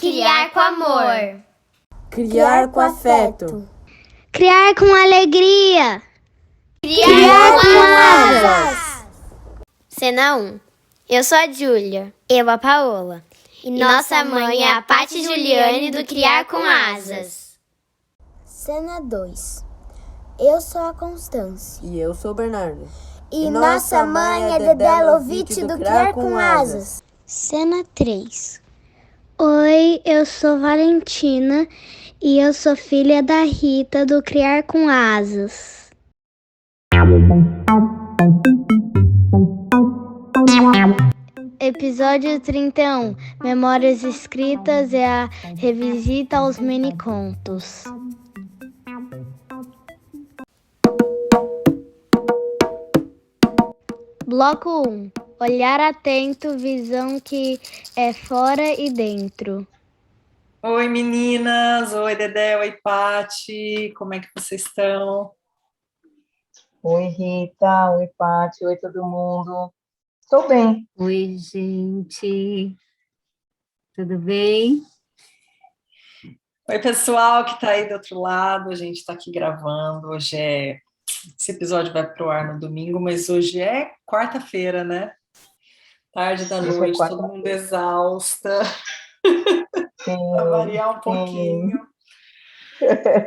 Criar com amor. Criar com afeto. Criar com alegria. Criar com asas. Cena 1. Eu sou a Júlia. Eu a Paola. E nossa mãe é a Paty Juliane do Criar com Asas. Cena 2. Eu sou a Constância. E eu sou o Bernardo. E nossa mãe é Dedé Lovitch do Criar com Asas. Cena 3. Oi, eu sou Valentina e eu sou filha da Rita do Criar com Asas. Episódio 31. Memórias escritas e a revisita aos minicontos. Bloco 1. Olhar atento, visão que é fora e dentro. Oi, meninas! Oi, Dedé! Oi, Paty! Como é que vocês estão? Oi, Rita! Oi, Paty! Oi, todo mundo! Estou bem. Oi, gente! Tudo bem? Oi, pessoal que está aí do outro lado. A gente está aqui gravando. Esse episódio vai pro ar no domingo, mas hoje é quarta-feira, né? Tarde da noite, todo mundo exausta. Para variar um pouquinho.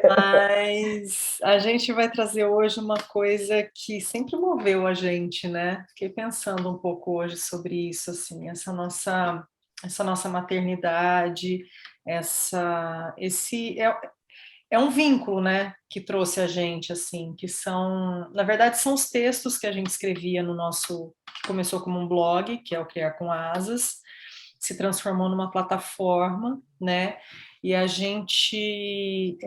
Mas a gente vai trazer hoje uma coisa que sempre moveu a gente, né? Fiquei pensando um pouco hoje sobre isso, assim, essa nossa maternidade, é um vínculo, né, que trouxe a gente, assim, na verdade, são os textos que a gente escrevia que começou como um blog, que é o Criar com Asas, se transformou numa plataforma, né, e a gente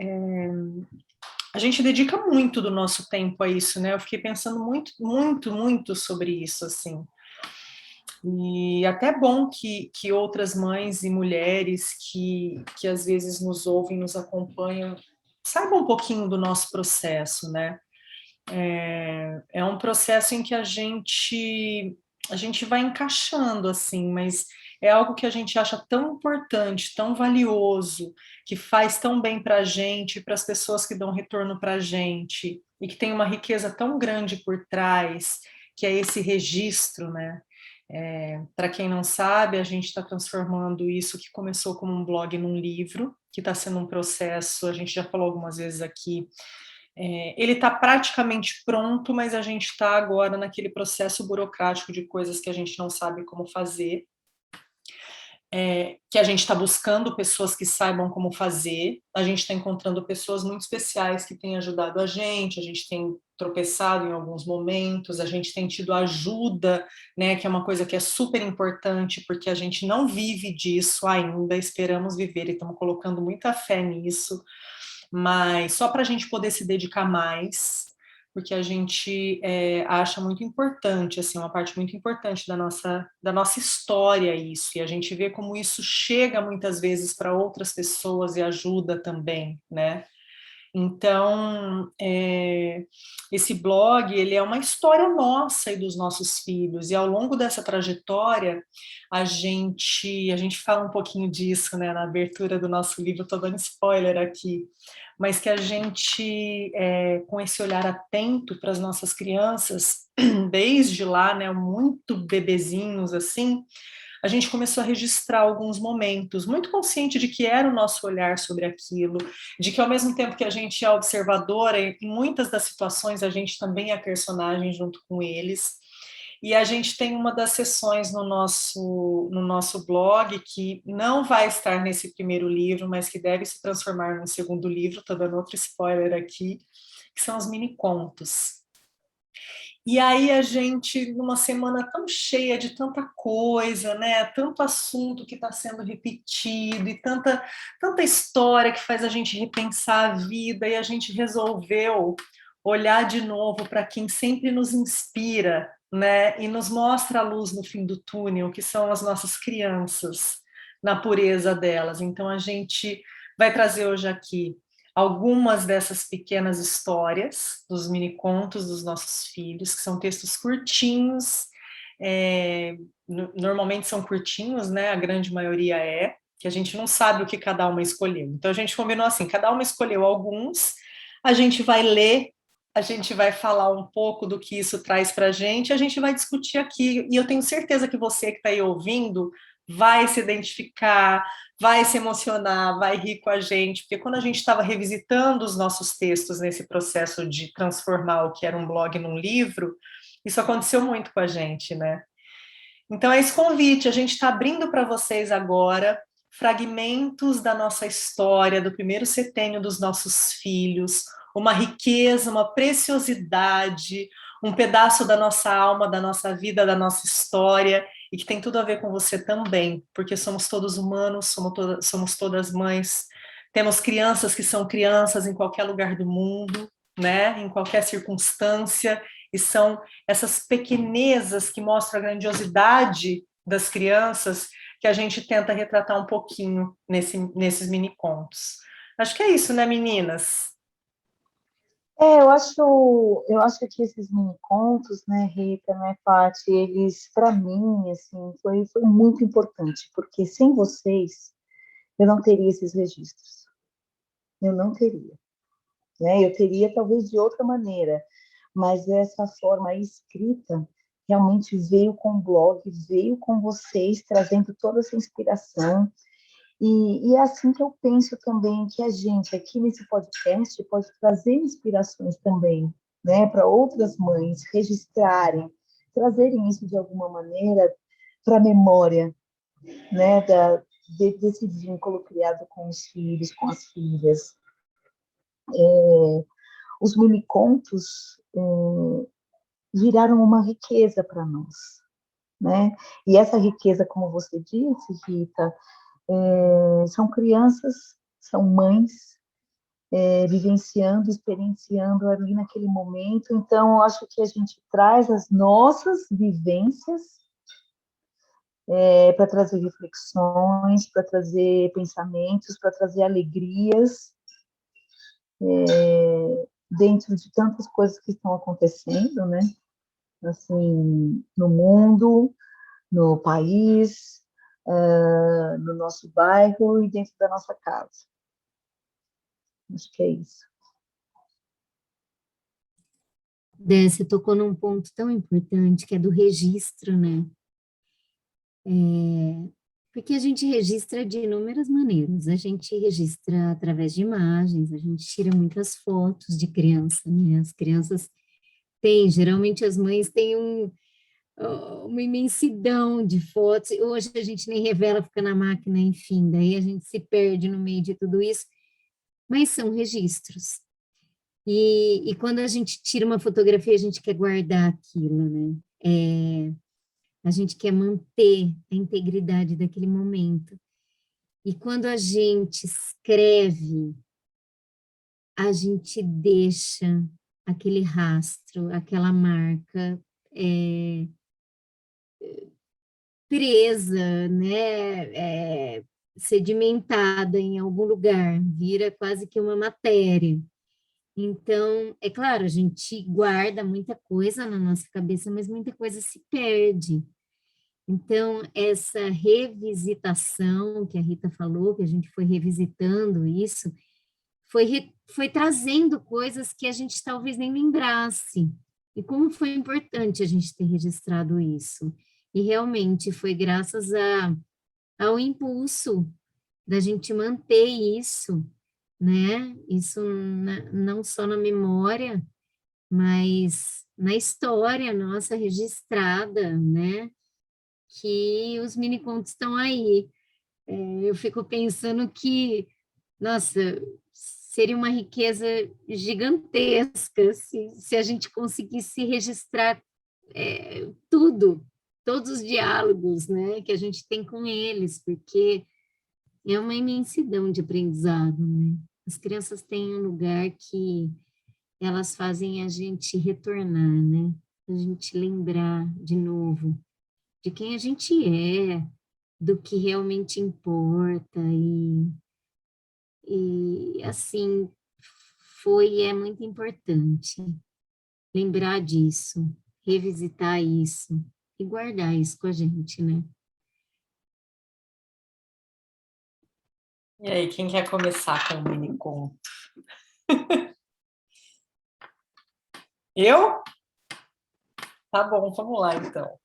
dedica muito do nosso tempo a isso, né, eu fiquei pensando muito, muito, muito sobre isso, assim, e até é bom que outras mães e mulheres que às vezes nos ouvem, nos acompanham, saibam um pouquinho do nosso processo, né? É um processo em que a gente vai encaixando, assim, mas é algo que a gente acha tão importante, tão valioso, que faz tão bem para a gente, para as pessoas que dão retorno para a gente, e que tem uma riqueza tão grande por trás, que é esse registro, né? Para quem não sabe, a gente está transformando isso que começou como um blog num livro, que está sendo um processo, a gente já falou algumas vezes aqui, ele está praticamente pronto, mas a gente está agora naquele processo burocrático de coisas que a gente não sabe como fazer, que a gente está buscando pessoas que saibam como fazer, a gente está encontrando pessoas muito especiais que têm ajudado a gente tem tropeçado em alguns momentos, a gente tem tido ajuda, né, que é uma coisa que é super importante, porque a gente não vive disso ainda, esperamos viver e estamos colocando muita fé nisso, mas só para a gente poder se dedicar mais, porque a gente acha muito importante, assim, uma parte muito importante da nossa história isso, e a gente vê como isso chega muitas vezes para outras pessoas e ajuda também, né? Então, esse blog, ele é uma história nossa e dos nossos filhos, e ao longo dessa trajetória, a gente fala um pouquinho disso, né, na abertura do nosso livro, estou dando spoiler aqui, mas que a gente, com esse olhar atento para as nossas crianças, desde lá, né, muito bebezinhos assim, a gente começou a registrar alguns momentos, muito consciente de que era o nosso olhar sobre aquilo, de que ao mesmo tempo que a gente é observadora, em muitas das situações a gente também é personagem junto com eles, e a gente tem uma das sessões no nosso blog que não vai estar nesse primeiro livro, mas que deve se transformar num segundo livro, estou dando outro spoiler aqui, que são os mini contos. E aí a gente, numa semana tão cheia de tanta coisa, né, tanto assunto que está sendo repetido e tanta história que faz a gente repensar a vida, e a gente resolveu olhar de novo para quem sempre nos inspira, né, e nos mostra a luz no fim do túnel, que são as nossas crianças, na pureza delas. Então a gente vai trazer hoje aqui algumas dessas pequenas histórias, dos mini contos dos nossos filhos, que são textos curtinhos, normalmente são curtinhos, né? A grande maioria é, que a gente não sabe o que cada uma escolheu. Então a gente combinou assim, cada uma escolheu alguns, a gente vai ler, a gente vai falar um pouco do que isso traz para a gente vai discutir aqui, e eu tenho certeza que você que está aí ouvindo vai se identificar, vai se emocionar, vai rir com a gente, porque quando a gente estava revisitando os nossos textos nesse processo de transformar o que era um blog num livro, isso aconteceu muito com a gente, né? Então é esse convite, a gente está abrindo para vocês agora fragmentos da nossa história, do primeiro setênio dos nossos filhos, uma riqueza, uma preciosidade, um pedaço da nossa alma, da nossa vida, da nossa história, e que tem tudo a ver com você também, porque somos todos humanos, somos todas mães, temos crianças que são crianças em qualquer lugar do mundo, né? Em qualquer circunstância, e são essas pequenezas que mostram a grandiosidade das crianças que a gente tenta retratar um pouquinho nesses mini contos. Acho que é isso, né, meninas? Eu acho que esses mini contos, né, Rita, né, Paty, eles, para mim, assim, foi muito importante, porque sem vocês, eu não teria esses registros. Eu não teria, né? Eu teria talvez de outra maneira, mas essa forma escrita realmente veio com o blog, veio com vocês, trazendo toda essa inspiração. E é assim que eu penso também que a gente aqui nesse podcast pode trazer inspirações também, né, para outras mães registrarem, trazerem isso de alguma maneira para a memória, né, desse vínculo criado com os filhos, com as filhas. Os minicontos viraram uma riqueza para nós, né? E essa riqueza, como você disse, Rita, são crianças, são mães vivenciando, experienciando ali naquele momento. Então, eu acho que a gente traz as nossas vivências para trazer reflexões, para trazer pensamentos, para trazer alegrias, dentro de tantas coisas que estão acontecendo, né? Assim, no mundo, no país, no nosso bairro e dentro da nossa casa. Acho que é isso. Dé, você tocou num ponto tão importante, que é do registro, né? Porque a gente registra de inúmeras maneiras. A gente registra através de imagens, a gente tira muitas fotos de criança, né? As crianças têm, geralmente as mães têm uma imensidão de fotos. Hoje a gente nem revela, fica na máquina, enfim, daí a gente se perde no meio de tudo isso, mas são registros. E quando a gente tira uma fotografia, a gente quer guardar aquilo, né? A gente quer manter a integridade daquele momento. E quando a gente escreve, a gente deixa aquele rastro, aquela marca presa, né? Sedimentada em algum lugar, vira quase que uma matéria. Então, é claro, a gente guarda muita coisa na nossa cabeça, mas muita coisa se perde. Então, essa revisitação que a Rita falou, que a gente foi revisitando isso, foi trazendo coisas que a gente talvez nem lembrasse. E como foi importante a gente ter registrado isso. E realmente foi graças ao impulso da gente manter isso, né? Isso não só na memória, mas na história nossa registrada, né? Que os minicontos estão aí. Eu fico pensando que, nossa, seria uma riqueza gigantesca se a gente conseguisse registrar tudo, todos os diálogos, né, que a gente tem com eles, porque é uma imensidão de aprendizado, né? As crianças têm um lugar que elas fazem a gente retornar, né? A gente lembrar de novo de quem a gente é, do que realmente importa e assim, foi e é muito importante lembrar disso, revisitar isso e guardar isso com a gente, né? E aí, quem quer começar com o mini conto? Eu? Tá bom, vamos lá então.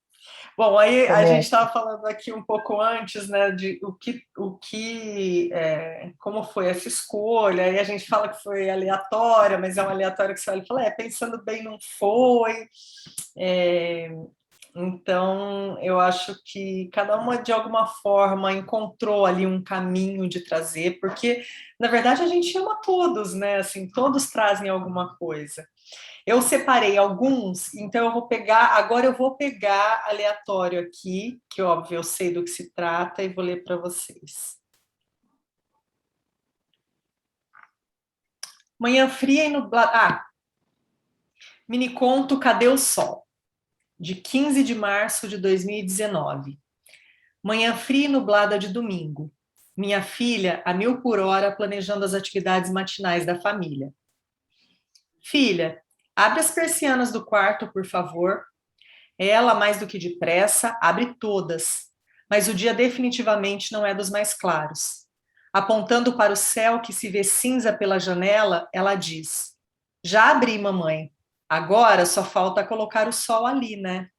Bom, aí a gente estava falando aqui um pouco antes, né, de como foi essa escolha, aí a gente fala que foi aleatória, mas é um aleatório que você olha e fala, pensando bem, não foi. Então, eu acho que cada uma, de alguma forma, encontrou ali um caminho de trazer, porque, na verdade, a gente ama todos, né, assim, todos trazem alguma coisa. Eu separei alguns, então agora eu vou pegar aleatório aqui, que óbvio eu sei do que se trata e vou ler para vocês. Manhã fria e nublada. Mini conto Cadê o Sol? De 15 de março de 2019. Manhã fria e nublada de domingo. Minha filha, a 1000 por hora, planejando as atividades matinais da família. Filha, abre as persianas do quarto, por favor. Ela, mais do que depressa, abre todas, mas o dia definitivamente não é dos mais claros. Apontando para o céu que se vê cinza pela janela, ela diz: Já abri, mamãe. Agora só falta colocar o sol ali, né?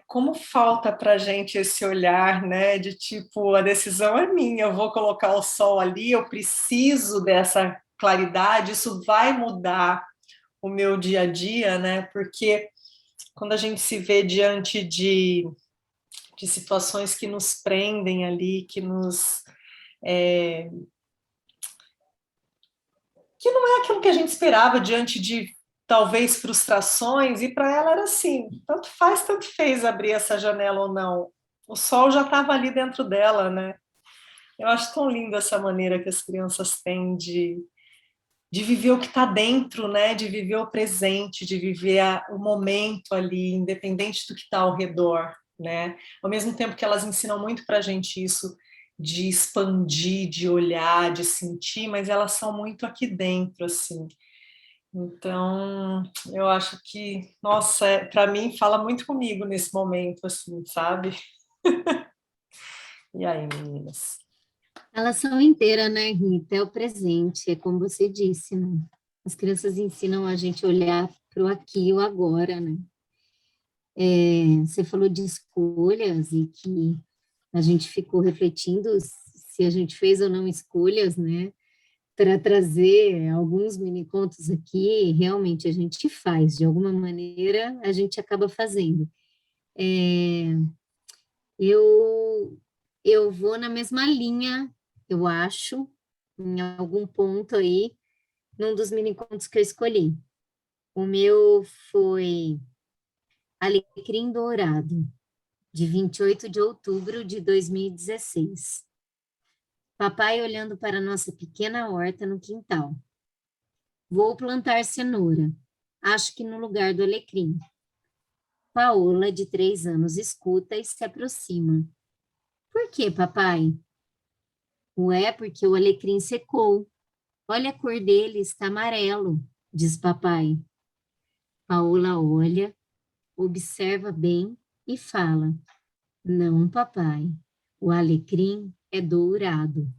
Como falta para a gente esse olhar, né? De tipo, a decisão é minha, eu vou colocar o sol ali, eu preciso dessa claridade, isso vai mudar o meu dia a dia, né? Porque quando a gente se vê diante de situações que nos prendem ali, que não é aquilo que a gente esperava, diante de talvez frustrações, e para ela era assim, tanto faz, tanto fez abrir essa janela ou não, o sol já estava ali dentro dela, né? Eu acho tão linda essa maneira que as crianças têm de viver o que está dentro, né? De viver o presente, de viver o momento ali, independente do que está ao redor, né? Ao mesmo tempo que elas ensinam muito para a gente isso de expandir, de olhar, de sentir, mas elas são muito aqui dentro, assim. Então, eu acho que, nossa, para mim fala muito comigo nesse momento, assim, sabe? E aí, meninas? Elas são inteiras, né, Rita? É o presente, é como você disse, né? As crianças ensinam a gente a olhar para o aqui e o agora, né? Você falou de escolhas e que a gente ficou refletindo se a gente fez ou não escolhas, né? Para trazer alguns mini contos aqui, realmente a gente faz, de alguma maneira a gente acaba fazendo. Eu, eu vou na mesma linha, eu acho, em algum ponto aí, num dos mini contos que eu escolhi. O meu foi Alecrim Dourado, de 28 de outubro de 2016. Papai olhando para nossa pequena horta no quintal. Vou plantar cenoura, acho que no lugar do alecrim. Paola, de 3 anos, escuta e se aproxima. Por que, papai? Ué, porque o alecrim secou. Olha a cor dele, está amarelo, diz papai. Paola olha, observa bem e fala: Não, papai, o alecrim é dourado.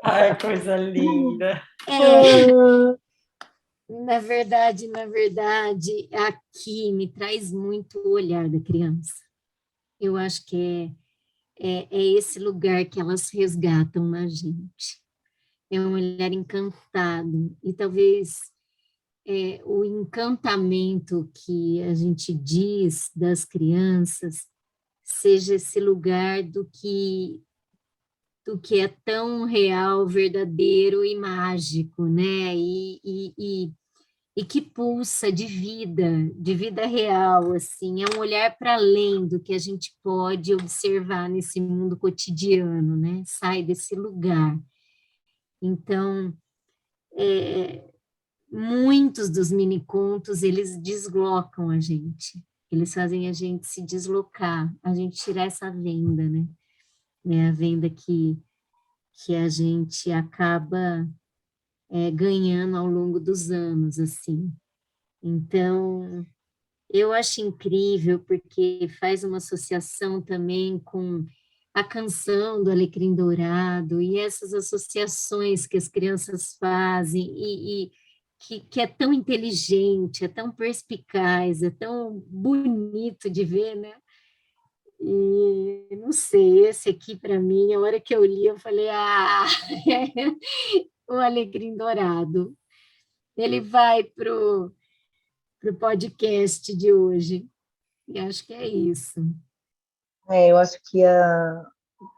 Ai, coisa linda! Na verdade, aqui me traz muito o olhar da criança. Eu acho que é esse lugar que elas resgatam na gente. É um olhar encantado. E talvez o encantamento que a gente diz das crianças seja esse lugar do que é tão real, verdadeiro e mágico, né? E que pulsa de vida real, assim, é um olhar para além do que a gente pode observar nesse mundo cotidiano, né? Sai desse lugar. Então, muitos dos mini contos, eles deslocam a gente, eles fazem a gente se deslocar, a gente tirar essa venda, né? É a venda que a gente acaba ganhando ao longo dos anos, assim. Então, eu acho incrível porque faz uma associação também com a canção do Alecrim Dourado e essas associações que as crianças fazem e que é tão inteligente, é tão perspicaz, é tão bonito de ver, né? E não sei, esse aqui para mim, a hora que eu li, eu falei, o Alecrim Dourado. Ele vai pro podcast de hoje. E acho que é isso. Eu acho que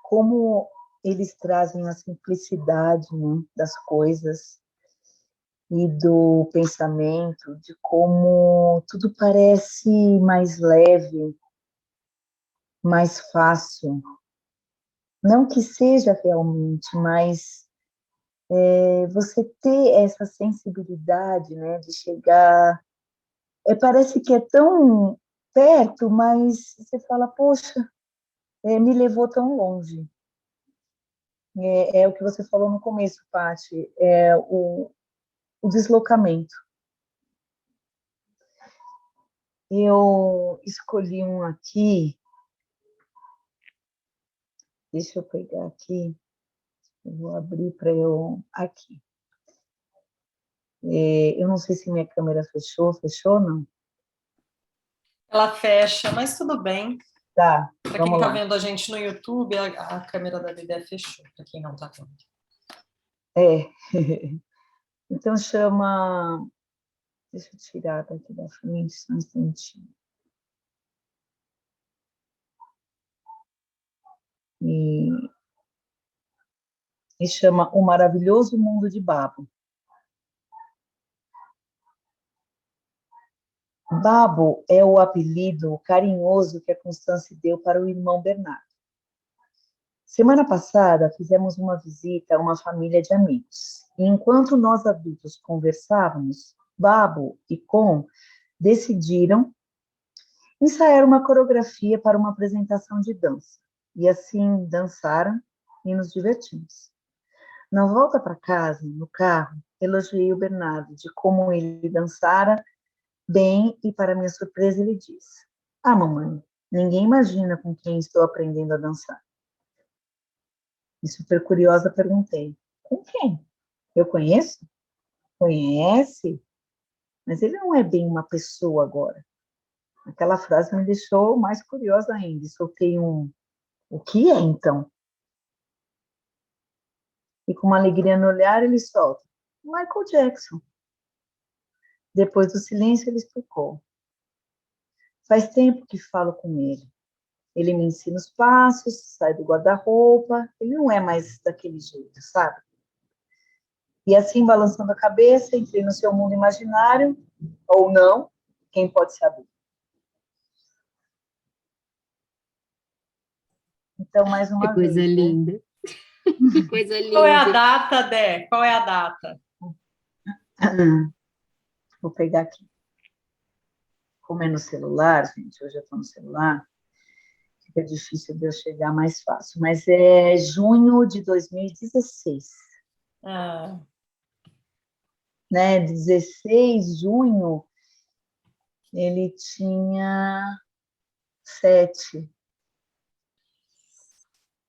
como eles trazem a simplicidade, né, das coisas e do pensamento, de como tudo parece mais leve, mais fácil. Não que seja realmente, mas você ter essa sensibilidade, né, de chegar... parece que é tão perto, mas você fala, poxa, me levou tão longe. É o que você falou no começo, Paty, o deslocamento. Eu escolhi um aqui, deixa eu pegar aqui, eu vou abrir para eu... Aqui. Eu não sei se minha câmera fechou ou não? Ela fecha, mas tudo bem. Tá, Para quem vamos está lá. vendo a gente no YouTube, a câmera da Dedé fechou, para quem não está vendo. Então chama... Deixa eu tirar daqui da frente, só um instantinho. E chama O Maravilhoso Mundo de Babo. Babo é o apelido carinhoso que a Constance deu para o irmão Bernardo. Semana passada, fizemos uma visita a uma família de amigos. E enquanto nós adultos conversávamos, Babo e Com decidiram ensaiar uma coreografia para uma apresentação de dança. E assim dançaram e nos divertimos. Na volta para casa, no carro, elogiei o Bernardo de como ele dançara bem e, para minha surpresa, ele disse: mamãe, ninguém imagina com quem estou aprendendo a dançar. E super curiosa perguntei: com quem? Eu conheço? Conhece? Mas ele não é bem uma pessoa agora. Aquela frase me deixou mais curiosa ainda. E soltei o que é então? E com uma alegria no olhar, ele solta: Michael Jackson. Depois do silêncio, ele explicou: faz tempo que falo com ele. Ele me ensina os passos, sai do guarda-roupa, ele não é mais daquele jeito, sabe? E assim, balançando a cabeça, entrei no seu mundo imaginário, ou não, quem pode saber. Então, mais Que uma coisa vez, linda. né? Que coisa linda. Qual é a data, Dé? Qual é a data? Vou pegar aqui. Como é no celular, gente, hoje eu estou no celular, fica difícil de eu chegar mais fácil, mas é junho de 2016. Né? 16 de junho, ele tinha 7.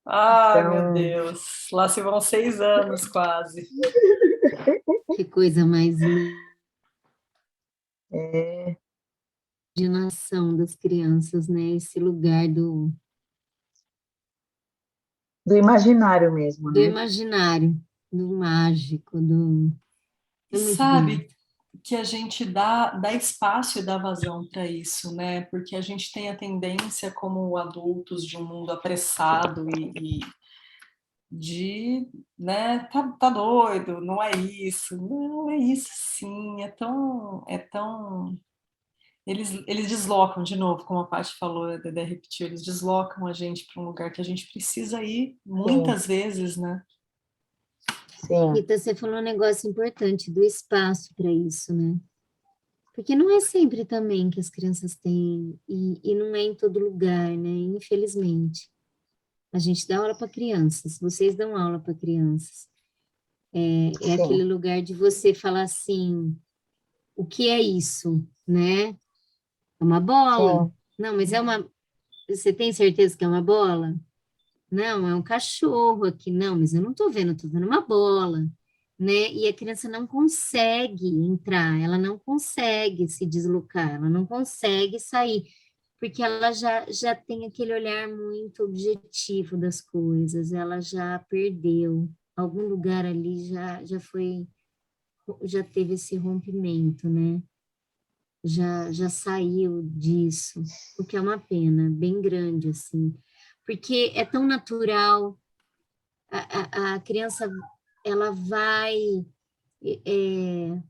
Ai, Então, meu Deus. Lá se vão 6 anos, quase. Que coisa mais linda. Imaginação das crianças, né? Esse lugar do imaginário mesmo, né? imaginário, do mágico, do... E É muito sabe bonito. que a gente dá espaço e dá vazão para isso, né? Porque a gente tem a tendência, como adultos de um mundo apressado e de, né, tá doido, não é isso. Não, é isso sim, é tão... Eles deslocam, de novo, como a Paty falou, a Dedé repetiu, eles deslocam a gente para um lugar que a gente precisa ir muitas vezes, né? Sim. Rita, você falou um negócio importante do espaço para isso, né? Porque não é sempre também que as crianças têm, e não é em todo lugar, né? Infelizmente. A gente dá aula para crianças, vocês dão aula para crianças. É aquele lugar de você falar assim, o que é isso, né? É uma bola? Sim. Não, mas é uma... Você tem certeza que é uma bola? Não, é um cachorro aqui. Não, mas eu não estou vendo uma bola, né? E a criança não consegue entrar, ela não consegue se deslocar, ela não consegue sair, porque ela já tem aquele olhar muito objetivo das coisas, ela já perdeu. Algum lugar ali já foi, já teve esse rompimento, né? Já saiu disso, o que é uma pena, bem grande, assim, porque é tão natural, a criança, ela é,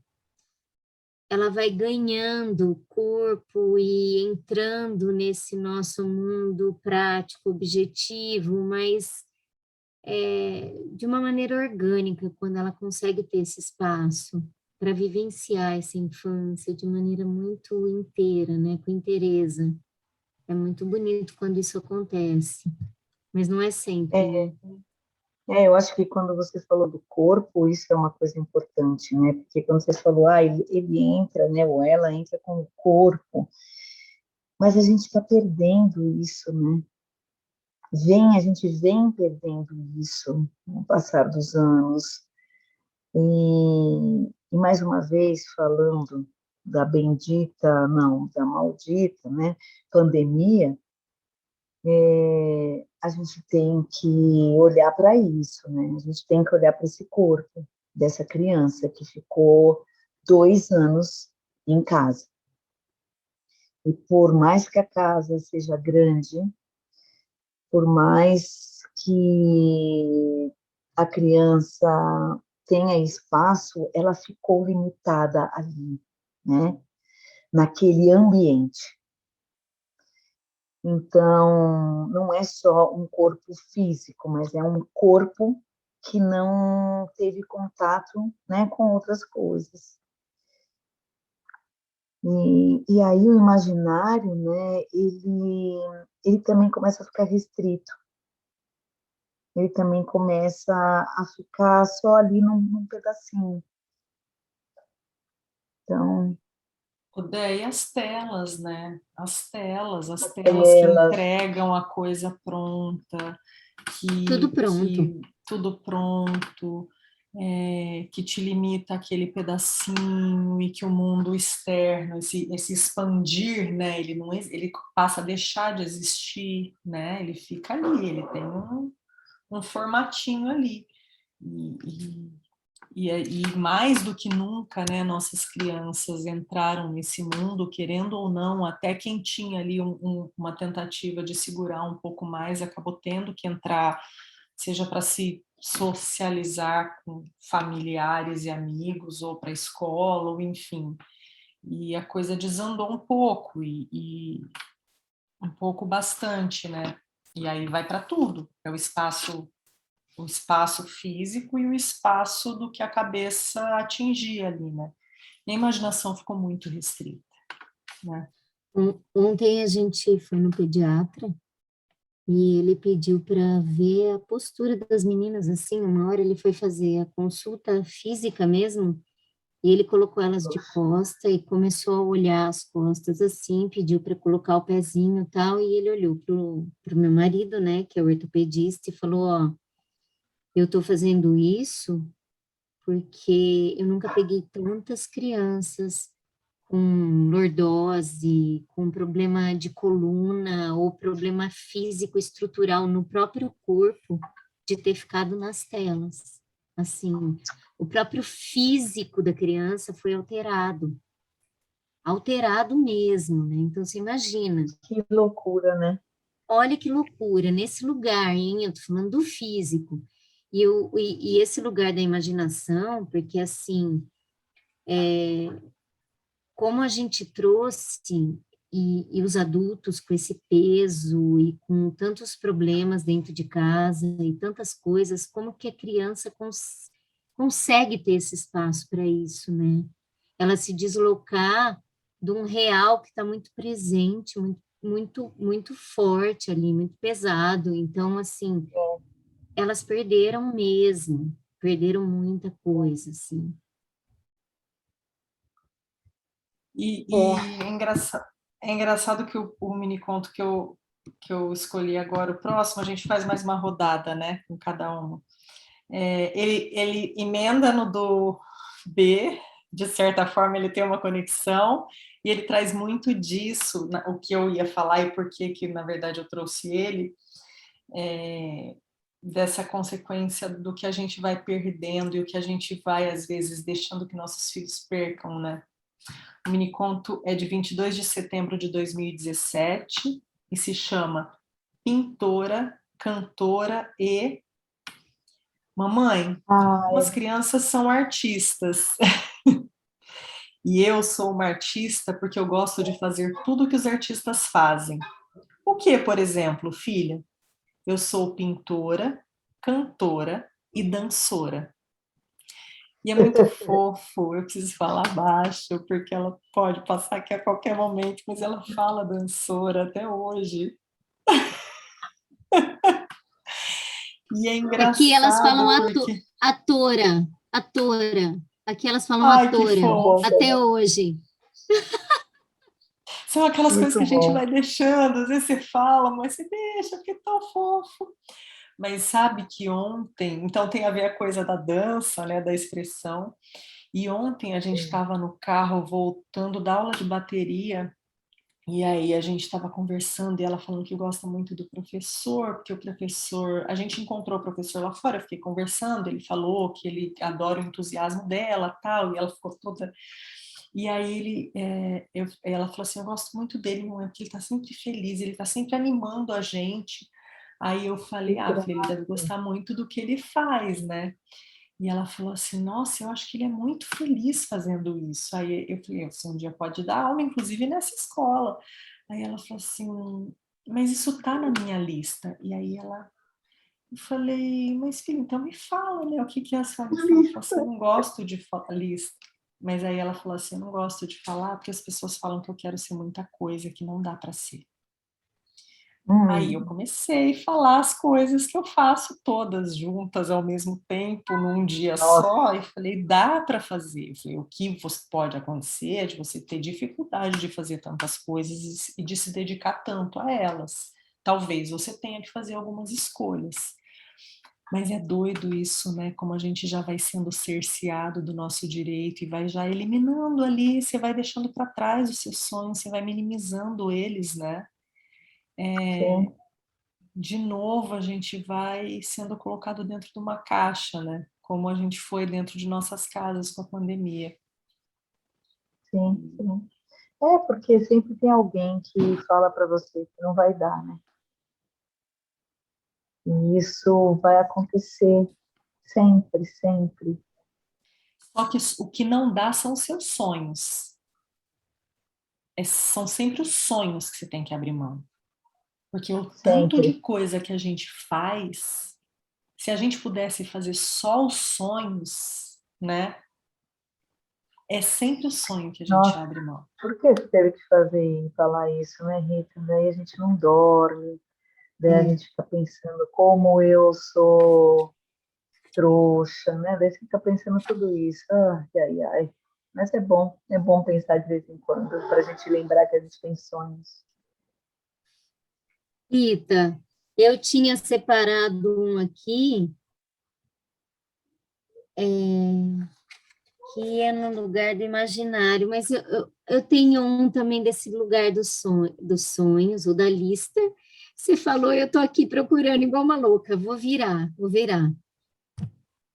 ela vai ganhando corpo e entrando nesse nosso mundo prático, objetivo, mas de uma maneira orgânica, quando ela consegue ter esse espaço para vivenciar essa infância de maneira muito inteira, né, com inteireza. É muito bonito quando isso acontece, mas não é sempre, É, né? eu acho que quando você falou do corpo, isso é uma coisa importante, né? Porque quando você falou, ele entra, né? Ou ela entra com o corpo, mas a gente está perdendo isso, né? A gente vem perdendo isso no passar dos anos. E mais uma vez, falando da bendita, não, da maldita, né? Pandemia, a gente tem que olhar para isso, né? A gente tem que olhar para esse corpo dessa criança que ficou 2 anos em casa. E por mais que a casa seja grande, por mais que a criança tenha espaço, ela ficou limitada ali, né? Naquele ambiente. Então, não é só um corpo físico, mas é um corpo que não teve contato, né, com outras coisas. E aí o imaginário, né, ele também começa a ficar restrito. Ele também começa a ficar só ali num pedacinho. Então, E as telas, né? As telas que elas, entregam a coisa pronta, Tudo pronto. que tudo pronto, que te limita aquele pedacinho e que o mundo externo, esse expandir, né? Ele não, ele passa a deixar de existir, né? Ele fica ali, ele tem um formatinho ali. E mais do que nunca, né, nossas crianças entraram nesse mundo, querendo ou não, até quem tinha ali uma tentativa de segurar um pouco mais, acabou tendo que entrar, seja para se socializar com familiares e amigos, ou para a escola, ou enfim. E a coisa desandou um pouco, e um pouco bastante, né? E aí vai para tudo, é o espaço físico e o espaço do que a cabeça atingia ali, né? E a imaginação ficou muito restrita, né? Ontem a gente foi no pediatra e ele pediu para ver a postura das meninas, assim, uma hora ele foi fazer a consulta física mesmo, e ele colocou elas de costa e começou a olhar as costas assim, pediu para colocar o pezinho e tal, e ele olhou pro meu marido, né, que é o ortopedista, e falou, ó, eu tô fazendo isso porque eu nunca peguei tantas crianças com lordose, com problema de coluna ou problema físico estrutural no próprio corpo de ter ficado nas telas. Assim, o próprio físico da criança foi alterado, alterado mesmo, né? Então, você imagina, que loucura, né? olha que loucura, nesse lugar, hein? Eu tô falando do físico. E esse lugar da imaginação, porque assim, como a gente trouxe e os adultos com esse peso e com tantos problemas dentro de casa e tantas coisas, como que a criança consegue ter esse espaço para isso, né? Ela se deslocar de um real que está muito presente, muito forte ali, muito pesado. Então, assim, elas perderam mesmo, perderam muita coisa, assim. E é engraçado que o mini conto que eu que eu escolhi agora, o próximo, a gente faz mais uma rodada, né, com cada uma. Ele emenda no do B, de certa forma ele tem uma conexão, e ele traz muito disso, o que eu ia falar e por que na verdade eu trouxe ele, dessa consequência do que a gente vai perdendo e o que a gente vai, às vezes, deixando que nossos filhos percam, né? O miniconto é de 22 de setembro de 2017 e se chama Pintora, Cantora e... Mamãe, umas crianças são artistas. E eu sou uma artista porque eu gosto de fazer tudo que os artistas fazem. O que, por exemplo, filha? Eu sou pintora, cantora e dançora. E é muito fofo, eu preciso falar baixo, porque ela pode passar aqui a qualquer momento, mas ela fala dançora até hoje. E é engraçado. Aqui elas falam porque... atora. Aqui elas falam Ai, atora, até hoje. São aquelas Muito coisas que a gente bom. vai deixando, às vezes você fala, mas você deixa, porque é tão fofo. Mas sabe que ontem, então tem a ver a coisa da dança, né, da expressão, e ontem a gente estava no carro voltando da aula de bateria, e aí a gente estava conversando, e ela falando que gosta muito do professor, porque o professor, a gente encontrou o professor lá fora, eu fiquei conversando, ele falou que ele adora o entusiasmo dela, tal, e ela ficou toda... E aí ela falou assim, eu gosto muito dele, porque ele está sempre feliz, ele está sempre animando a gente. Aí eu falei, filha, ele deve gostar muito do que ele faz, né? E ela falou assim, nossa, eu acho que ele é muito feliz fazendo isso. Aí eu falei, você um dia pode dar aula, inclusive nessa escola. Aí ela falou assim, mas isso tá na minha lista. E aí eu falei, mas filha, então me fala, né? O que é a sua lista? Ela falou assim, eu não gosto de falar lista. Mas aí ela falou assim, eu não gosto de falar porque as pessoas falam que eu quero ser muita coisa que não dá para ser. Aí eu comecei a falar as coisas que eu faço todas juntas ao mesmo tempo, num dia só, e falei, dá para fazer. Eu falei, o que pode acontecer é de você ter dificuldade de fazer tantas coisas e de se dedicar tanto a elas. Talvez você tenha que fazer algumas escolhas. Mas é doido isso, né? Como a gente já vai sendo cerceado do nosso direito e vai já eliminando ali, você vai deixando para trás os seus sonhos, você vai minimizando eles, né? De novo, a gente vai sendo colocado dentro de uma caixa, né? Como a gente foi dentro de nossas casas com a pandemia. Sim, sim. Porque sempre tem alguém que fala para você que não vai dar, né? E isso vai acontecer sempre, sempre. Só que o que não dá são os seus sonhos. São sempre os sonhos que você tem que abrir mão. Porque o tanto de coisa que a gente faz, se a gente pudesse fazer só os sonhos, né? É sempre o sonho que a gente abre mão. Por que você teve que falar isso, né, Rita? Daí a gente não dorme, daí a gente fica pensando como eu sou trouxa, né? Daí você fica pensando tudo isso. Ai. Mas é bom pensar de vez em quando, para a gente lembrar que a gente tem sonhos. Rita, eu tinha separado um aqui, que é no lugar do imaginário, mas eu tenho um também desse lugar dos sonhos, ou da lista. Você falou, eu estou aqui procurando igual uma louca, vou virar.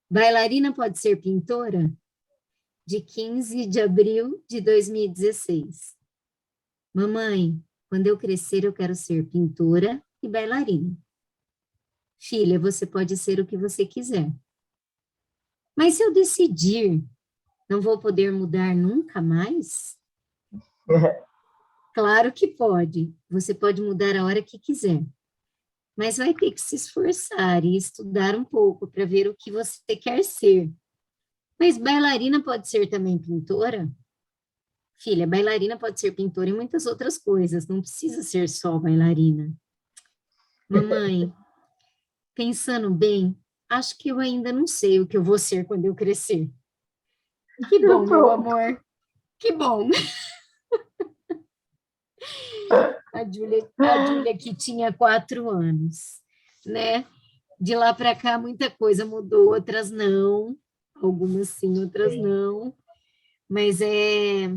Bailarina pode ser pintora? De 15 de abril de 2016. Mamãe, quando eu crescer, eu quero ser pintora e bailarina. Filha, você pode ser o que você quiser. Mas se eu decidir, não vou poder mudar nunca mais? Claro que pode. Você pode mudar a hora que quiser. Mas vai ter que se esforçar e estudar um pouco para ver o que você quer ser. Mas bailarina pode ser também pintora? Filha, bailarina pode ser pintora e muitas outras coisas, não precisa ser só bailarina. Mamãe, pensando bem, acho que eu ainda não sei o que eu vou ser quando eu crescer. Que bom, meu amor. Que bom. A Júlia que tinha 4 anos, né? De lá para cá, muita coisa mudou, outras não, algumas sim, outras não, mas é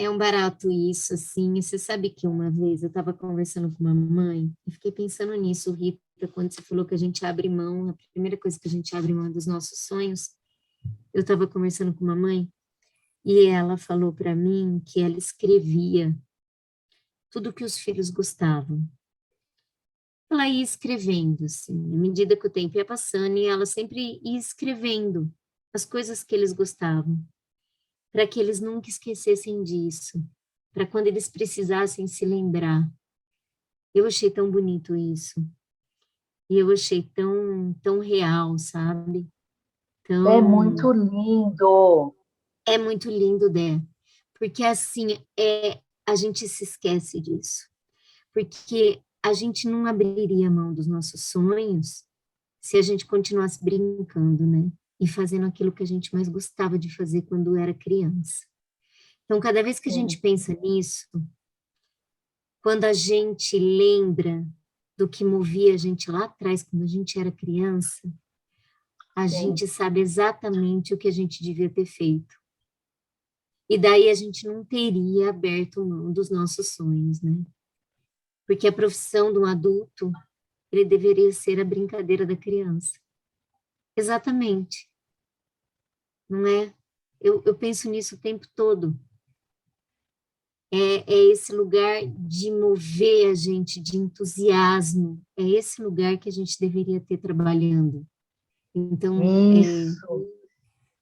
um barato isso, assim. E você sabe que uma vez eu estava conversando com uma mãe e fiquei pensando nisso, Rita, quando você falou que a gente abre mão, a primeira coisa que a gente abre mão é dos nossos sonhos. Eu estava conversando com uma mãe e ela falou para mim que ela escrevia tudo que os filhos gostavam. Ela ia escrevendo, assim, à medida que o tempo ia passando, e ela sempre ia escrevendo as coisas que eles gostavam, para que eles nunca esquecessem disso, para quando eles precisassem se lembrar. Eu achei tão bonito isso, e eu achei tão real, sabe? É muito lindo. É muito lindo, Dé, porque assim, a gente se esquece disso, porque a gente não abriria mão dos nossos sonhos se a gente continuasse brincando, né? E fazendo aquilo que a gente mais gostava de fazer quando era criança. Então, cada vez que a gente pensa nisso, quando a gente lembra do que movia a gente lá atrás, quando a gente era criança, a gente sabe exatamente o que a gente devia ter feito. E daí a gente não teria aberto mão dos nossos sonhos, né? Porque a profissão de um adulto, ele deveria ser a brincadeira da criança. Exatamente. Não é? Eu penso nisso o tempo todo. É esse lugar de mover a gente, de entusiasmo. É esse lugar que a gente deveria ter trabalhando. Então, Isso.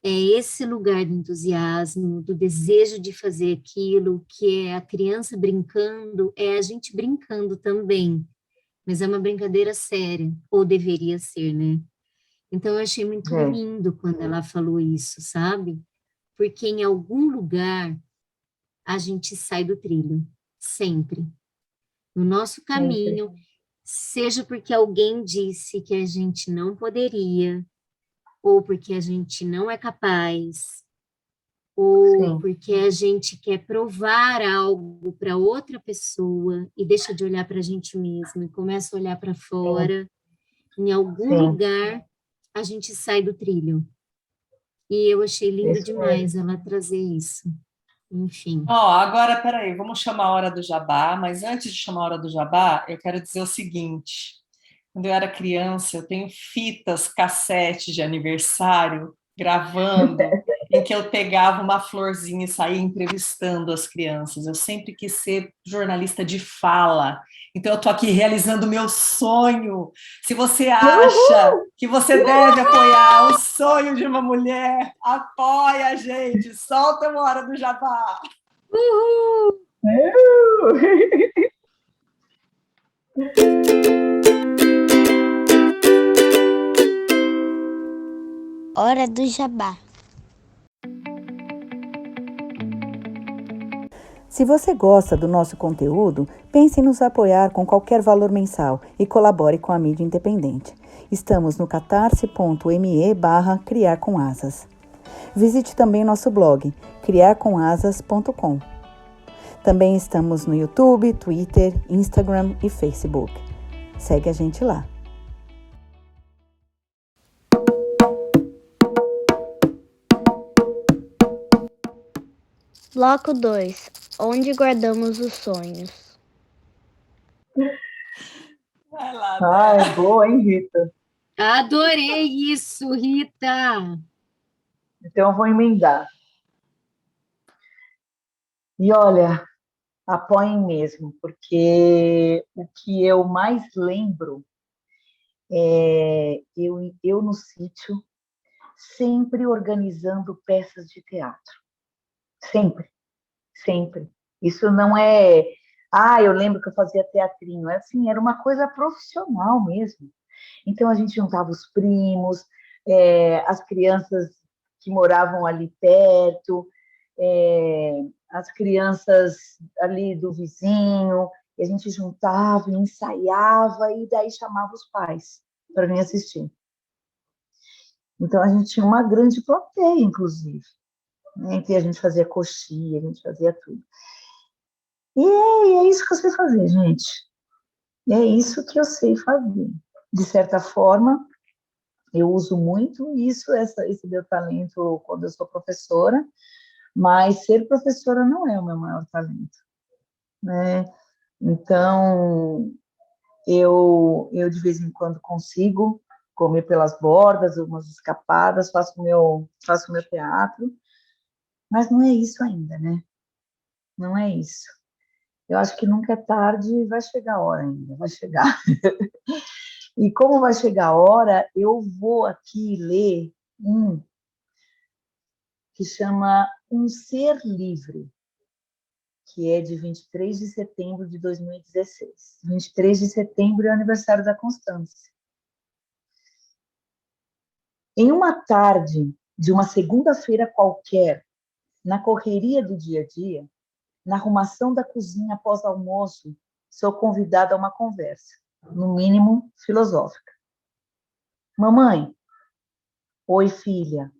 é esse lugar do entusiasmo, do desejo de fazer aquilo, que é a criança brincando, é a gente brincando também. Mas é uma brincadeira séria, ou deveria ser, né? Então, eu achei muito lindo quando ela falou isso, sabe? Porque em algum lugar a gente sai do trilho, sempre. No nosso caminho, seja porque alguém disse que a gente não poderia, ou porque a gente não é capaz, ou porque a gente quer provar algo para outra pessoa e deixa de olhar para a gente mesmo e começa a olhar para fora. Em algum lugar a gente sai do trilho. E eu achei lindo demais ela trazer isso. Enfim. Agora, peraí, vamos chamar a hora do jabá, mas antes de chamar a hora do jabá, eu quero dizer o seguinte: quando eu era criança, eu tenho fitas, cassete de aniversário, gravando, em que eu pegava uma florzinha e saía entrevistando as crianças. Eu sempre quis ser jornalista de fala. Então, eu estou aqui realizando o meu sonho. Se você acha que você deve apoiar o sonho de uma mulher, apoia a gente. Solta uma hora do jabá. Hora do jabá. Se você gosta do nosso conteúdo, pense em nos apoiar com qualquer valor mensal e colabore com a mídia independente. Estamos no catarse.me/criarcomasas. Visite também nosso blog, criarcomasas.com. Também estamos no YouTube, Twitter, Instagram e Facebook. Segue a gente lá. Bloco 2. Onde guardamos os sonhos? Vai lá, é boa, hein, Rita? Adorei isso, Rita! Então, eu vou emendar. E olha, apoiem mesmo, porque o que eu mais lembro é eu no sítio, sempre organizando peças de teatro. Sempre, sempre. Isso não é... eu lembro que eu fazia teatrinho. Assim, era uma coisa profissional mesmo. Então, a gente juntava os primos, as crianças que moravam ali perto, as crianças ali do vizinho, e a gente juntava, ensaiava, e daí chamava os pais para vir assistir. Então, a gente tinha uma grande plateia, inclusive, né, em que a gente fazia coxinha, a gente fazia tudo. E aí isso que eu sei fazer, gente. É isso que eu sei fazer. De certa forma, eu uso muito isso, esse meu talento quando eu sou professora, mas ser professora não é o meu maior talento, né? Então, eu de vez em quando consigo comer pelas bordas, umas escapadas, faço meu teatro, mas não é isso ainda, né? Não é isso. Eu acho que nunca é tarde, vai chegar a hora ainda, vai chegar. E como vai chegar a hora, eu vou aqui ler um que chama Um Ser Livre, que é de 23 de setembro de 2016. 23 de setembro é o aniversário da Constância. Em uma tarde de uma segunda-feira qualquer, na correria do dia a dia, na arrumação da cozinha após almoço, sou convidada a uma conversa, no mínimo filosófica. Mamãe, oi filha,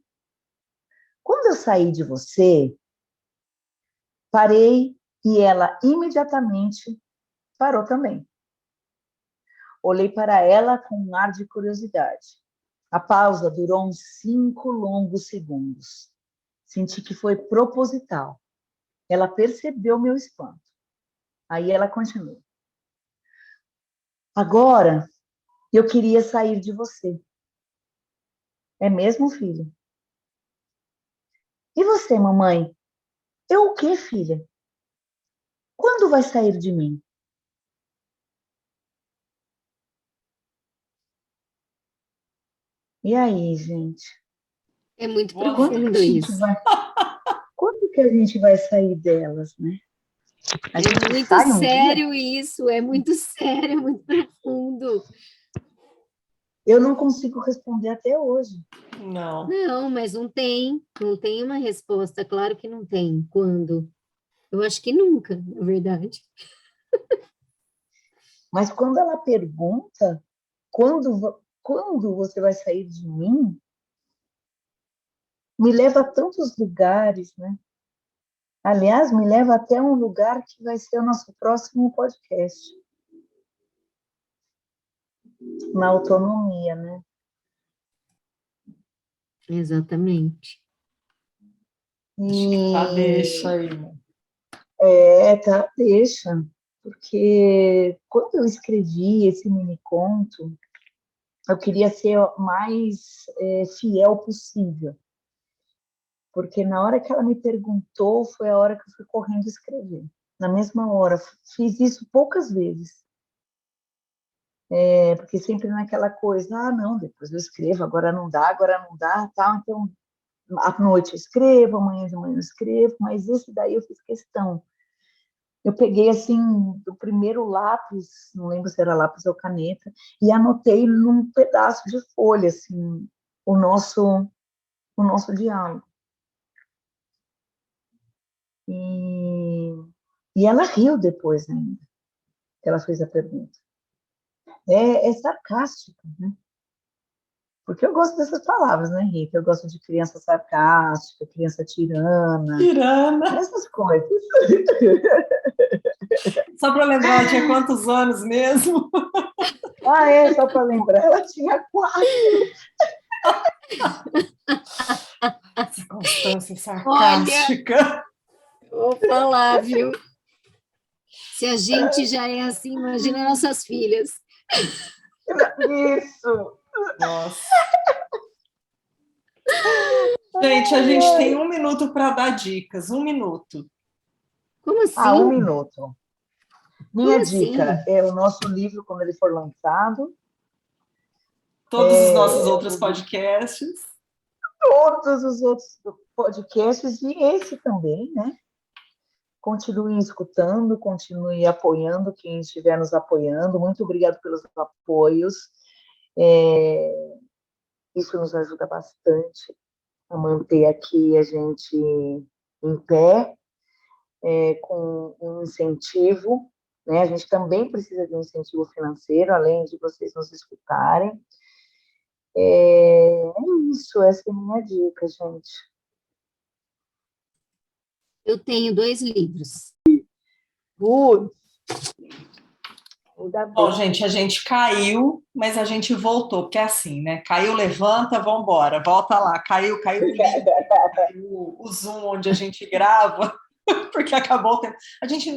quando eu saí de você, parei e ela imediatamente parou também. Olhei para ela com um ar de curiosidade. A pausa durou uns 5 longos segundos. Senti que foi proposital. Ela percebeu meu espanto. Aí ela continuou. Agora, eu queria sair de você. É mesmo, filho? E você, mamãe? Eu o quê, filha? Quando vai sair de mim? E aí, gente? É muito Boa profundo isso. Quando que a gente vai sair delas, né? A gente É muito sai um dia? sério isso, é muito sério, é muito profundo. Eu não consigo responder até hoje. Não. Não, mas não tem uma resposta, claro que não tem. Quando? Eu acho que nunca, na verdade. Mas quando ela pergunta, quando você vai sair de mim, me leva a tantos lugares, né? Aliás, me leva até um lugar que vai ser o nosso próximo podcast. Na autonomia, né? Exatamente. Tá, deixa aí. Tá, deixa. Porque quando eu escrevi esse mini conto, eu queria ser o mais fiel possível. Porque na hora que ela me perguntou, foi a hora que eu fui correndo escrever. Na mesma hora. Fiz isso poucas vezes. Porque sempre naquela coisa, não, depois eu escrevo, agora não dá, tal. Então, à noite eu escrevo, amanhã de manhã eu escrevo, mas esse daí eu fiz questão. Eu peguei, assim, o primeiro lápis, não lembro se era lápis ou caneta, e anotei num pedaço de folha, assim, o nosso diálogo. E ela riu depois ainda, que ela fez a pergunta. É sarcástico, né? Porque eu gosto dessas palavras, né, Rita? Eu gosto de criança sarcástica, criança tirana, Tirana. essas coisas. Só para lembrar, ela tinha quantos anos mesmo? Só para lembrar, ela tinha 4. Essa Constância sarcástica. Vou falar, viu? Se a gente já é assim, imagina nossas filhas. Isso! Nossa. Gente, a gente tem 1 minuto para dar dicas. 1 minuto. Como assim? 1 minuto. Minha Como dica assim? é o nosso livro quando ele for lançado. Todos os nossos outros podcasts. Todos os outros podcasts e esse também, né? Continuem escutando, continue apoiando quem estiver nos apoiando. Muito obrigado pelos apoios. Isso nos ajuda bastante a manter aqui a gente em pé, com um incentivo, né? A gente também precisa de um incentivo financeiro, além de vocês nos escutarem. É isso, essa é a minha dica, gente. Eu tenho 2 livros. Ainda Bom, bem. gente, a gente caiu, mas a gente voltou, porque é assim, né? Caiu, levanta, vamos embora, volta lá. Caiu o link, caiu o Zoom onde a gente grava, porque acabou o tempo. A gente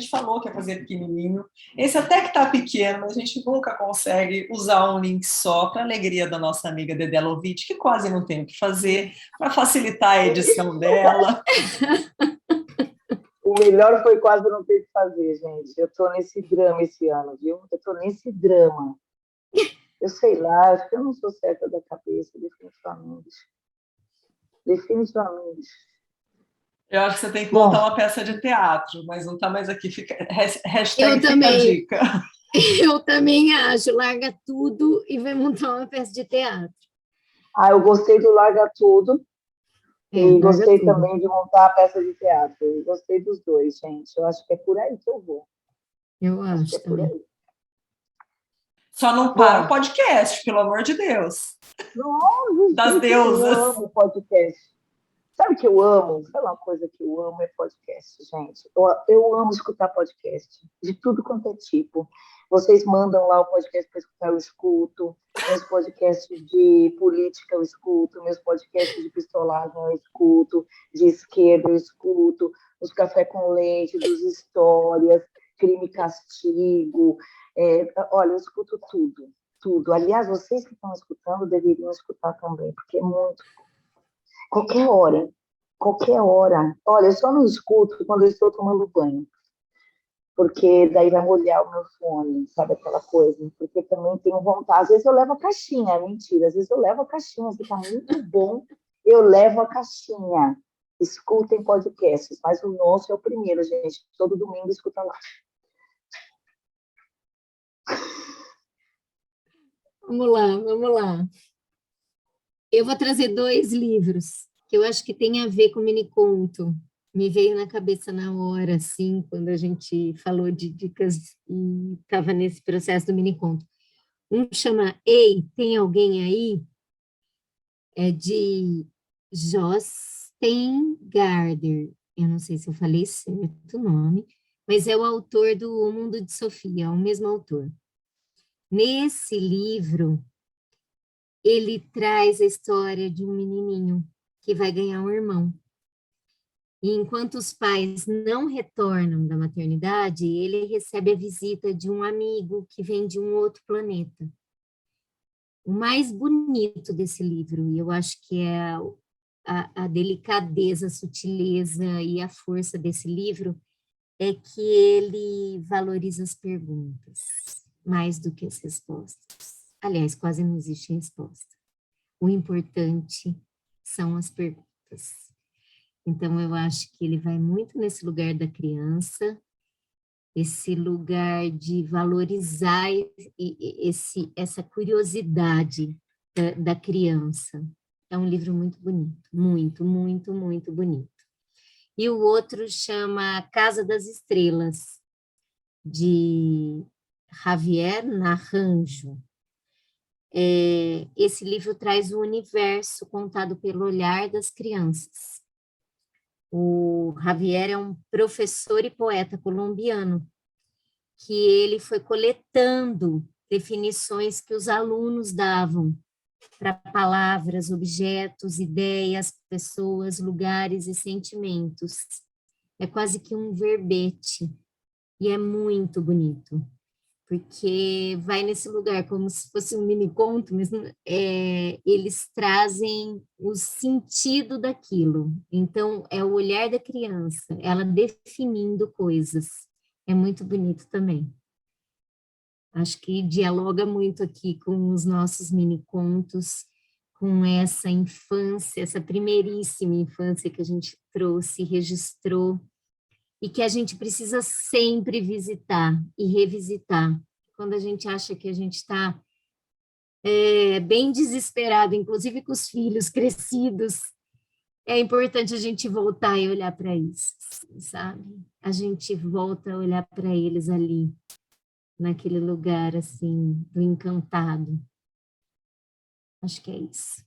falou que ia fazer pequenininho. Esse até que tá pequeno, mas a gente nunca consegue usar um link só, para alegria da nossa amiga Dedé Lovitch, que quase não tem o que fazer, para facilitar a edição dela. O melhor foi quase não ter que fazer, gente. Eu tô nesse drama esse ano, viu? Eu tô nesse drama. Eu sei lá, acho que eu não sou certa da cabeça, definitivamente. Definitivamente. Eu acho que você tem que Bom, montar uma peça de teatro, mas não está mais aqui. Hashtag Eu fica a também. dica. Eu também acho, larga tudo e vai montar uma peça de teatro. eu gostei do Larga Tudo e Larga gostei tudo. também de montar a peça de teatro. Eu gostei dos dois, gente. Eu acho que é por aí que eu vou. Eu Acho que acho é por também. aí. Só não para Bom, o podcast, pelo amor de Deus. não, Das gente, eu deusas. amo podcast. Sabe o que eu amo? Sabe uma coisa que eu amo é podcast, gente. Eu amo escutar podcast, de tudo quanto é tipo. Vocês mandam lá o podcast para escutar, eu escuto. Meus podcasts de política eu escuto. Meus podcasts de pistolagem eu escuto. De esquerda eu escuto. Os café com leite, dos histórias, crime e castigo. Olha, eu escuto tudo, tudo. Aliás, vocês que estão escutando deveriam escutar também, porque é muito qualquer hora, qualquer hora. Olha, eu só não escuto quando eu estou tomando banho, porque daí vai molhar o meu fone, sabe aquela coisa? Porque também tenho vontade. Às vezes eu levo a caixinha, é mentira. Às vezes eu levo a caixinha, se tá muito bom, eu levo a caixinha. Escutem podcasts, mas o nosso é o primeiro, gente. Todo domingo escuta lá. Vamos lá, vamos lá. Eu vou trazer 2 livros que eu acho que tem a ver com mini conto. Me veio na cabeça na hora, assim, quando a gente falou de dicas e estava nesse processo do mini conto. Um chama Ei, tem alguém aí? É de Jostein Garder. Eu não sei se eu falei certo o nome, mas é o autor do O Mundo de Sofia, é o mesmo autor. Nesse livro, ele traz a história de um menininho que vai ganhar um irmão. E enquanto os pais não retornam da maternidade, ele recebe a visita de um amigo que vem de um outro planeta. O mais bonito desse livro, e eu acho que é a delicadeza, a sutileza e a força desse livro, é que ele valoriza as perguntas mais do que as respostas. Aliás, quase não existe resposta. O importante são as perguntas. Então, eu acho que ele vai muito nesse lugar da criança, esse lugar de valorizar essa curiosidade da criança. É um livro muito bonito, muito, muito, muito bonito. E o outro chama Casa das Estrelas, de Javier Naranjo. Esse livro traz o universo contado pelo olhar das crianças. O Javier é um professor e poeta colombiano, que ele foi coletando definições que os alunos davam para palavras, objetos, ideias, pessoas, lugares e sentimentos. É quase que um verbete, e é muito bonito, porque vai nesse lugar como se fosse um mini conto, mas eles trazem o sentido daquilo. Então, é o olhar da criança, ela definindo coisas. É muito bonito também. Acho que dialoga muito aqui com os nossos mini contos, com essa infância, essa primeiríssima infância que a gente trouxe, registrou, e que a gente precisa sempre visitar e revisitar. Quando a gente acha que a gente está bem desesperado, inclusive com os filhos crescidos, é importante a gente voltar e olhar para isso, sabe? A gente volta a olhar para eles ali, naquele lugar, assim, do encantado. Acho que é isso.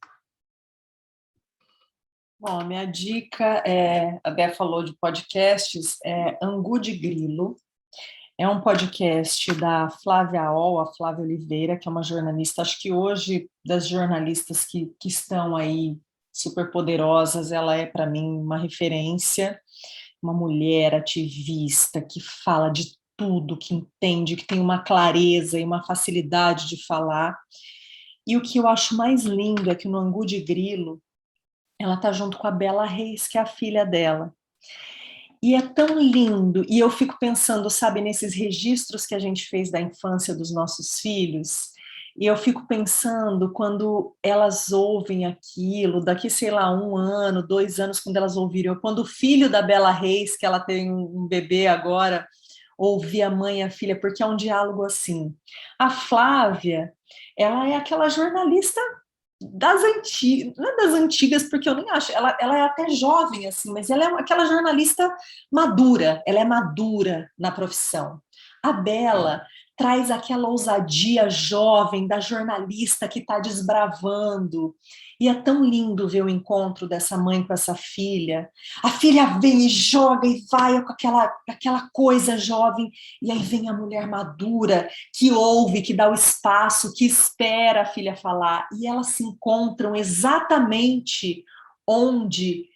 Bom, a minha dica a Dé falou de podcasts, é Angu de Grilo. É um podcast da Flávia Ol, a Flávia Oliveira, que é uma jornalista, acho que hoje, das jornalistas que estão aí super poderosas, ela é, para mim, uma referência, uma mulher ativista que fala de tudo, que entende, que tem uma clareza e uma facilidade de falar. E o que eu acho mais lindo é que no Angu de Grilo, ela está junto com a Bela Reis, que é a filha dela. E é tão lindo, e eu fico pensando, sabe, nesses registros que a gente fez da infância dos nossos filhos, e eu fico pensando quando elas ouvem aquilo, daqui, sei lá, 1 ano, 2 anos, quando elas ouviram, quando o filho da Bela Reis, que ela tem um bebê agora, ouvir a mãe e a filha, porque é um diálogo assim. A Flávia, ela é aquela jornalista das antigas, não é das antigas, porque eu nem acho, ela é até jovem, assim, mas ela é aquela jornalista madura, ela é madura na profissão. A Bela traz aquela ousadia jovem da jornalista que está desbravando, e é tão lindo ver o encontro dessa mãe com essa filha. A filha vem e joga e vai com aquela coisa jovem, e aí vem a mulher madura, que ouve, que dá o espaço, que espera a filha falar, e elas se encontram exatamente onde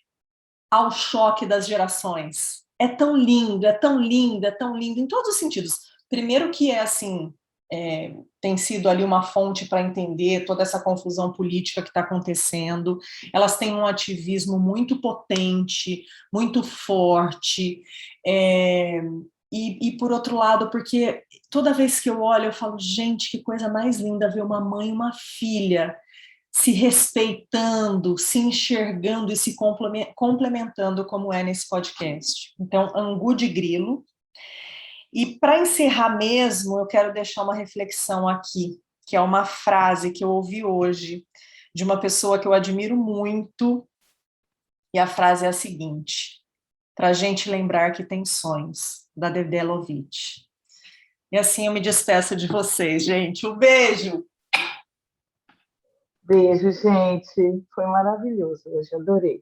há o choque das gerações. É tão lindo, é tão lindo, é tão lindo, em todos os sentidos. Primeiro que é assim, tem sido ali uma fonte para entender toda essa confusão política que está acontecendo. Elas têm um ativismo muito potente, muito forte, e por outro lado, porque toda vez que eu olho, eu falo, gente, que coisa mais linda ver uma mãe e uma filha se respeitando, se enxergando e se complementando, como é nesse podcast. Então, Angu de Grilo. E para encerrar mesmo, eu quero deixar uma reflexão aqui, que é uma frase que eu ouvi hoje, de uma pessoa que eu admiro muito, e a frase é a seguinte: para a gente lembrar que tem sonhos, da Dedé Lovitch. E assim eu me despeço de vocês, gente. Um beijo! Beijo, gente. Foi maravilhoso hoje, adorei.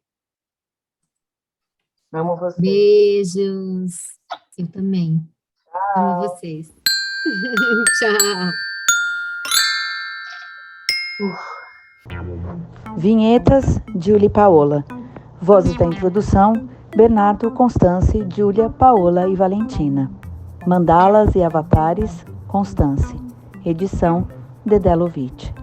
Amo vocês. Beijos. Eu também. Amo vocês. Tchau. Vinhetas, Julie Paola. Vozes da introdução, Bernardo, Constance, Júlia, Paola e Valentina. Mandalas e avatares, Constance. Edição, Dedé Lovitch.